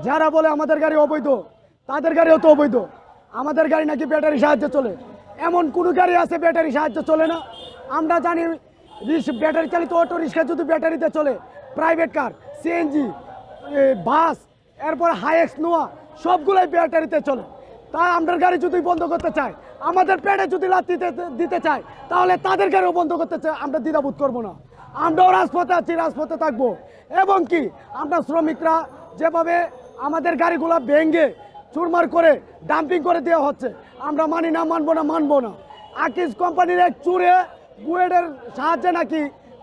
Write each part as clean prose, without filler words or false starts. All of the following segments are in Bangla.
যারা বলে আমাদের গাড়ি অবৈধ, তাদের গাড়িও তো অবৈধ। আমাদের গাড়ি নাকি ব্যাটারি সাহায্যে চলে, এমন কোনো গাড়ি আছে ব্যাটারি সাহায্যে চলে না? আমরা জানি ব্যাটারি চালিত অটো রিক্সা যদি ব্যাটারিতে চলে, প্রাইভেট কার, সিএনজি, বাস, এরপর হাইএক্স নোয়া সবগুলোই ব্যাটারিতে চলে। তাই আমাদের গাড়ি যদি বন্ধ করতে চায়, আমাদের পেটে যদি লাথি দিতে চায়, তাহলে তাদের গাড়িও বন্ধ করতে চায়, আমরা দ্বিধাবোধ করবো না। আমরাও রাজপথে আছি, রাজপথে থাকবো। এবং কি আমরা শ্রমিকরা যেভাবে আমাদের গাড়িগুলো ভেঙে চুরমার করে ডাম্পিং করে দেওয়া হচ্ছে, আমরা মানি না, মানবো না, মানবো না। আকিজ কোম্পানির এক চুরে বুয়েটের সাহায্যে নাকি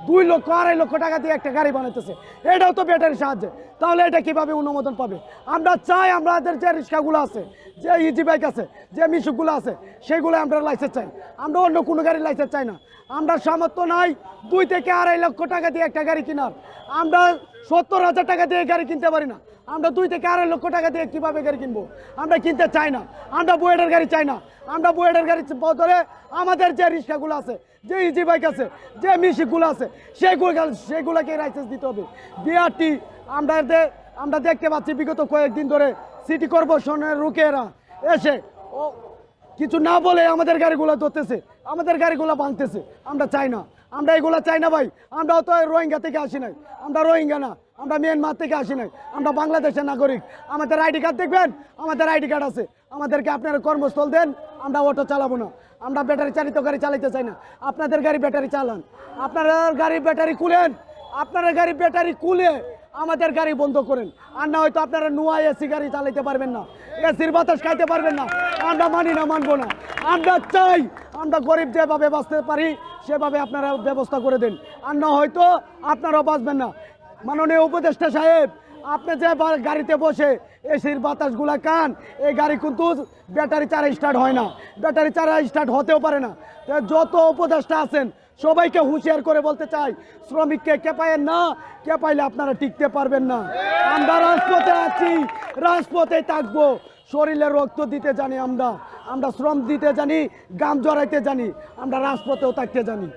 2 লক্ষ 2.5 লক্ষ টাকা দিয়ে একটা গাড়ি বানাইতেছে, এটাও তো ব্যাটারির সাহায্যে। তাহলে এটা কিভাবে অনুমোদন পাবে? আমরা চাই আমাদের যে রিক্সাগুলো আছে, যে ইজি বাইক আছে, যে মিশুকগুলো আছে, সেগুলো আমরা লাইসেন্স চাই। আমরা অন্য কোনো গাড়ির লাইসেন্স চাই না। আমরা সামর্থ্য নাই 2 থেকে 2.5 লক্ষ টাকা দিয়ে একটা গাড়ি কেনার। আমরা 70,000 টাকা দিয়ে গাড়ি কিনতে পারি না। আমরা 2 থেকে 2.5 লক্ষ টাকা দিয়ে কীভাবে গাড়ি কিনবো? আমরা কিনতে চাই না। আমরা বুয়েটের গাড়ি চাই না। আমরা বুয়েটের গাড়ি বদলে আমাদের যে রিক্সাগুলো আছে, যে ইজি বাইক আছে, যে মিশিকগুলো আছে, সেগুলোকে লাইসেন্স দিতে হবে। বিআরটি আমরা দেখতে পাচ্ছি বিগত কয়েকদিন ধরে সিটি কর্পোরেশনের রুকেরা এসে কিছু না বলে আমাদের গাড়িগুলো ধরতেছে, আমাদের গাড়িগুলো ভাঙতেছে। আমরা চাই না, আমরা এগুলো চাই না ভাই। আমরাও তো রোহিঙ্গা থেকে আসি নাই, আমরা রোহিঙ্গা না, আমরা মিয়ানমার থেকে আসি নাই, আমরা বাংলাদেশের নাগরিক। আমাদের আইডি কার্ড দেখবেন, আমাদের আইডি কার্ড আছে। আমাদেরকে আপনারা কর্মস্থল দেন, আমরা অটো চালাবো না। আমরা ব্যাটারি চালিত গাড়ি চালাইতে চাই না। আপনাদের গাড়ি ব্যাটারি চালান, আপনারা গাড়ি ব্যাটারি খুলেন, আপনারা গাড়ি ব্যাটারি খুলে আমাদের গাড়ি বন্ধ করেন। আর না হয়তো আপনারা নোয়া এসি গাড়ি চালাইতে পারবেন না, এসির বাতাস খাইতে পারবেন না। আমরা মানি না, মানবো না। আমরা চাই আমরা গরিব যেভাবে বাঁচতে পারি সেভাবে আপনারা ব্যবস্থা করে দেন। আর না হয়তো আপনারাও বাঁচবেন না। মাননীয় উপদেষ্টা সাহেব, আপনি যে গাড়িতে বসে এসির বাতাসগুলা খান, এই গাড়ি কিন্তু ব্যাটারি ছাড়া স্টার্ট হয় না, ব্যাটারি ছাড়া স্টার্ট হতেও পারে না। যত উপদেষ্টা আছেন সবাইকে হুঁশিয়ার করে বলতে চাই, শ্রমিককে কেপায়েন না, কেপাইলে আপনারা টিকতে পারবেন না। আমরা রাজপথে আছি, রাজপথে থাকবো। শরীরে রক্ত দিতে জানি আমরা, আমরা শ্রম দিতে জানি, গাম জড়াইতে জানি, আমরা রাজপথেও থাকতে জানি।